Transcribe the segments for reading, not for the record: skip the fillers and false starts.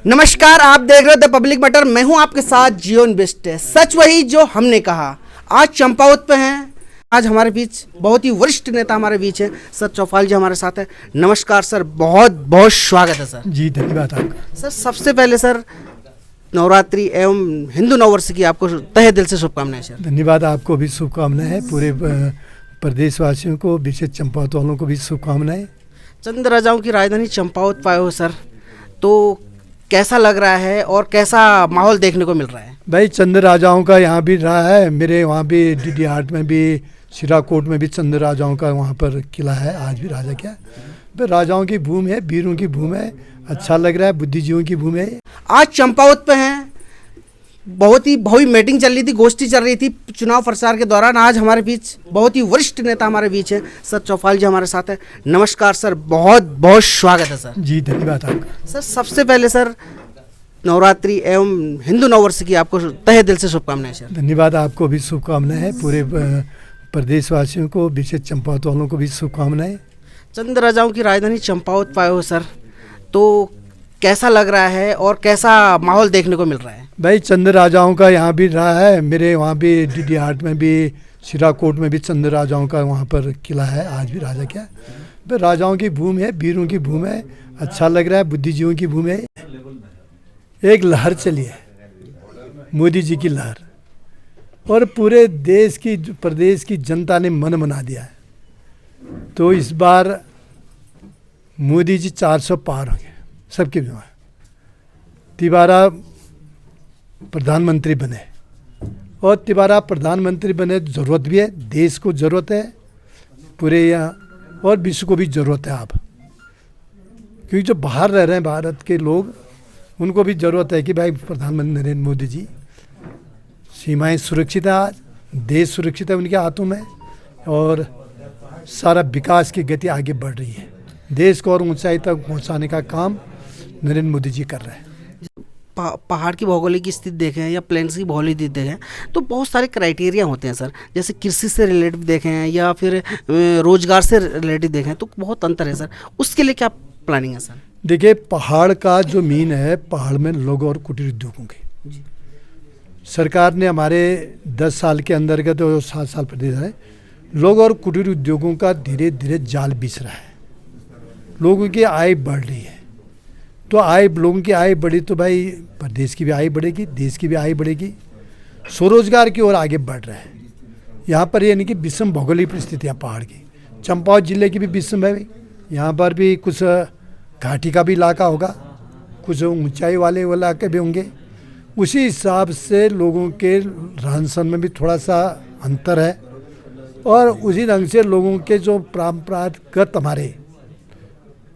नमस्कार, आप देख रहे हो द पब्लिक मैटर। मैं हूं आपके साथ जियोन बेस्ट। सच वही जो हमने कहा। आज चंपावत पे हैं। आज हमारे बीच बहुत ही वरिष्ठ नेता हमारे बीच है। सर चौपाल जी हमारे साथ है। नमस्कार सर, बहुत बहुत स्वागत है सर। जी धन्यवाद आपका। सर सबसे पहले सर नवरात्रि एवं हिंदू नववर्ष की आपको तहे दिल से शुभकामनाएं सर। धन्यवाद, आपको भी शुभकामनाएं है। पूरे प्रदेशवासियों को, विशेष चंपावत वालों को भी शुभकामनाएं। चंद राजाओं की राजधानी चंपावत पाए हो सर, तो कैसा लग रहा है और कैसा माहौल देखने को मिल रहा है? भाई चंद राजाओं का यहाँ भी रहा है। मेरे वहाँ भी डीडी हाट में भी, सिराकोट में भी चंद राजाओं का वहाँ पर किला है। आज भी राजा क्या भाई, राजाओं की भूमि है, वीरों की भूमि है। अच्छा लग रहा है, बुद्धिजीवियों की भूमि है। आज चंपावत पे हैं। बहुत ही भव्य मीटिंग चल रही थी, गोष्ठी चल रही थी चुनाव प्रचार के दौरान। आज हमारे बीच बहुत ही वरिष्ठ नेता हमारे बीच है। सर चौपाल जी हमारे साथ है। नमस्कार सर, बहुत बहुत स्वागत है सर। जी धन्यवाद आपका। सर सबसे पहले सर नवरात्रि एवं हिंदू नववर्ष की आपको तहे दिल से शुभकामनाएं सर। धन्यवाद, आपको भी शुभकामनाएं है। पूरे प्रदेशवासियों को, विशेष चंपावत वालों को भी शुभकामनाएं। चंद राजाओं की राजधानी चंपावत पाए हो सर, तो कैसा लग रहा है और कैसा माहौल देखने को मिल रहा है? भाई चंद राजाओं का यहाँ भी रहा है। मेरे वहाँ भी डीडी हाट में भी, सिराकोट में भी चंद राजाओं का वहाँ पर किला है। आज भी राजा क्या भाई, राजाओं की भूमि है, वीरों की भूमि है। अच्छा लग रहा है, बुद्धिजीवियों की भूमि है। एक लहर चली है, मोदी जी की लहर, और पूरे देश की, प्रदेश की जनता ने मन बना दिया है। तो इस बार मोदी जी 400 पार होंगे सबके बीमा। तिबारा प्रधानमंत्री बने, और तिबारा प्रधानमंत्री बने, ज़रूरत भी है, देश को ज़रूरत है, पूरे यहाँ और विश्व को भी ज़रूरत है। आप क्योंकि जो बाहर रह रहे हैं भारत के लोग, उनको भी ज़रूरत है कि भाई प्रधानमंत्री नरेंद्र मोदी जी, सीमाएं सुरक्षित है, आज देश सुरक्षित है उनके हाथों में, और सारा विकास की गति आगे बढ़ रही है। देश को और ऊंचाई तक पहुंचाने का काम नरेंद्र मोदी जी कर रहे हैं। पहाड़ की भौगोलिक स्थिति देखें या प्लेन्स की भौगोलिक स्थिति देखें तो बहुत सारे क्राइटेरिया होते हैं सर। जैसे कृषि से रिलेटेड देखें या फिर रोजगार से रिलेटेड देखें तो बहुत अंतर है सर। उसके लिए क्या प्लानिंग है सर? देखिए, पहाड़ का जो मीन है, पहाड़ में लोग और कुटीर उद्योगों की सरकार ने हमारे 10 साल के अंदर का तो 7 साल प्रदेश है, लोग और कुटीर उद्योगों का धीरे धीरे जाल बिछ रहा है। लोगों की आय बढ़ रही है, तो लोगों की आय बढ़ी तो भाई प्रदेश की भी आय बढ़ेगी, देश की भी आय बढ़ेगी, स्वरोजगार की ओर आगे बढ़ रहा है। यहाँ पर यानी कि विषम भौगोलिक परिस्थितियाँ पहाड़ की, चंपावत जिले की भी विषम है। यहाँ पर भी कुछ घाटी का भी इलाका होगा, कुछ ऊंचाई वाले इलाके भी होंगे। उसी हिसाब से लोगों के रहन सहन में भी थोड़ा सा अंतर है, और उसी ढंग से लोगों के जो परंपरागत हमारे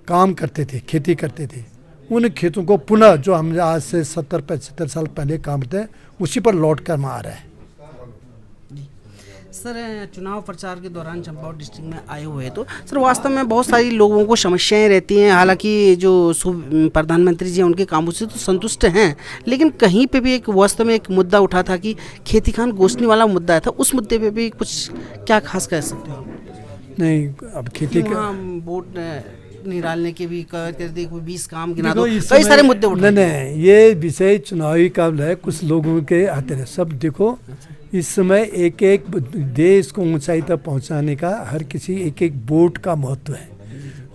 काम करते थे, खेती करते थे, उन खेतों को पुनः जो हम आज से 70-75 साल पहले काम करते हैं, उसी पर लौट कर आ रहा है। सर चुनाव प्रचार के दौरान चंपावत डिस्ट्रिक्ट में आए हुए हैं, तो सर वास्तव में बहुत सारी लोगों को समस्याएं रहती हैं। हालांकि जो प्रधानमंत्री जी हैं उनके कामों से तो संतुष्ट हैं, लेकिन कहीं पे भी एक वास्तव में एक मुद्दा उठा था कि खेती खान गोशनी वाला मुद्दा था। उस मुद्दे पे भी कुछ क्या खास कह सकते हो? नहीं, अब खेती का वोट नहीं डालने के भी कहते थे, कोई 20 काम गिना दो, कई सारे मुद्दे उठे। नहीं, ये विषय चुनावी काबल है, कुछ लोगों के आते हैं। सब देखो, इस समय एक एक देश को ऊंचाई तक पहुंचाने का हर किसी एक एक वोट का महत्व है।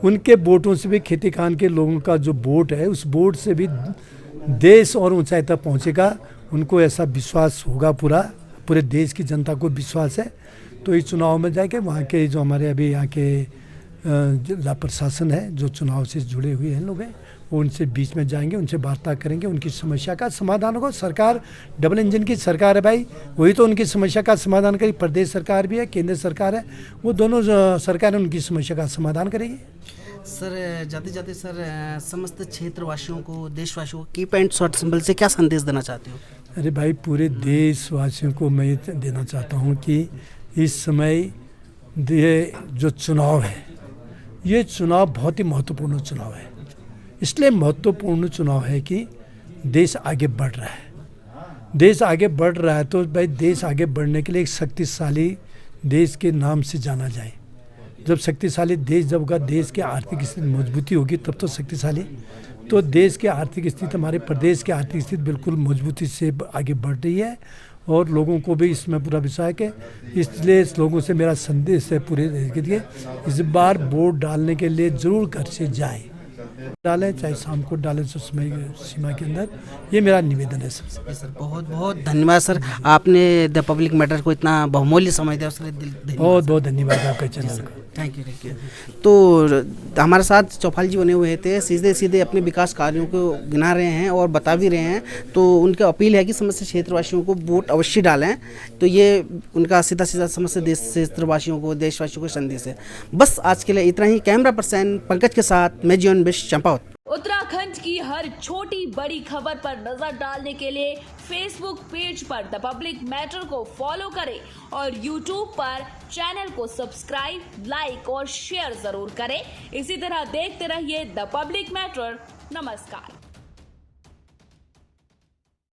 उनके वोटों से भी, खेती खान के लोगों का जो वोट है, उस वोट से भी देश और ऊंचाई तक पहुंचेगा। उनको ऐसा विश्वास होगा, पूरे देश की जनता को विश्वास है। तो इस चुनाव में जाके वहाँ के जो हमारे अभी यहाँ के जिला प्रशासन है, जो चुनाव से जुड़े हुए हैं लोग हैं, वो उनसे बीच में जाएंगे, उनसे वार्ता करेंगे, उनकी समस्या का समाधान होगा। सरकार डबल इंजन की सरकार है भाई, वही तो उनकी समस्या का समाधान करेगी। प्रदेश सरकार भी है, केंद्र सरकार है, वो दोनों सरकारें उनकी समस्या का समाधान करेगी। सर जाते जाते सर समस्त क्षेत्रवासियों को, देशवासियों को की पैंट शॉर्ट सिंबल से क्या संदेश देना चाहते हो? अरे भाई, पूरे देशवासियों को मैं ये देना चाहता हूँ कि इस समय ये जो चुनाव है, ये चुनाव बहुत ही महत्वपूर्ण चुनाव है। इसलिए महत्वपूर्ण चुनाव है कि देश आगे बढ़ रहा है। देश आगे बढ़ रहा है तो भाई, देश आगे बढ़ने के लिए एक शक्तिशाली देश के नाम से जाना जाए। जब शक्तिशाली देश जब होगा, देश की आर्थिक स्थिति मजबूती होगी, तब तो शक्तिशाली तो देश की आर्थिक स्थिति, हमारे प्रदेश की आर्थिक स्थिति बिल्कुल मजबूती से आगे बढ़ रही है और लोगों को भी इसमें पूरा विश्वास है। इसलिए इस लोगों से मेरा संदेश है पूरे देश के लिए, इस बार वोट डालने के लिए ज़रूर घर से जाएं, डालें, चाहे शाम को डालें समय सीमा के अंदर। ये मेरा निवेदन है सबसे। सर बहुत बहुत धन्यवाद सर, आपने द पब्लिक मैटर को इतना बहुमूल्य समय दिया, उसके लिए बहुत बहुत धन्यवाद आपके चैनल को। Thank you. तो हमारे साथ चौपाल जी बने हुए थे, सीधे सीधे अपने विकास कार्यों को गिना रहे हैं और बता भी रहे हैं। तो उनकी अपील है कि समस्त क्षेत्रवासियों को वोट अवश्य डालें। तो ये उनका सीधा सीधा समस्त देश क्षेत्रवासियों को, देशवासियों को संदेश है। बस आज के लिए इतना ही। कैमरा पर्सन पंकज के साथ मैं जीवन बिश, चंपावत। उत्तराखंड की हर छोटी बड़ी खबर पर नजर डालने के लिए फेसबुक पेज पर द पब्लिक मैटर को फॉलो करें और यूट्यूब पर चैनल को सब्सक्राइब, लाइक और शेयर जरूर करें। इसी तरह देखते रहिए द पब्लिक मैटर। नमस्कार।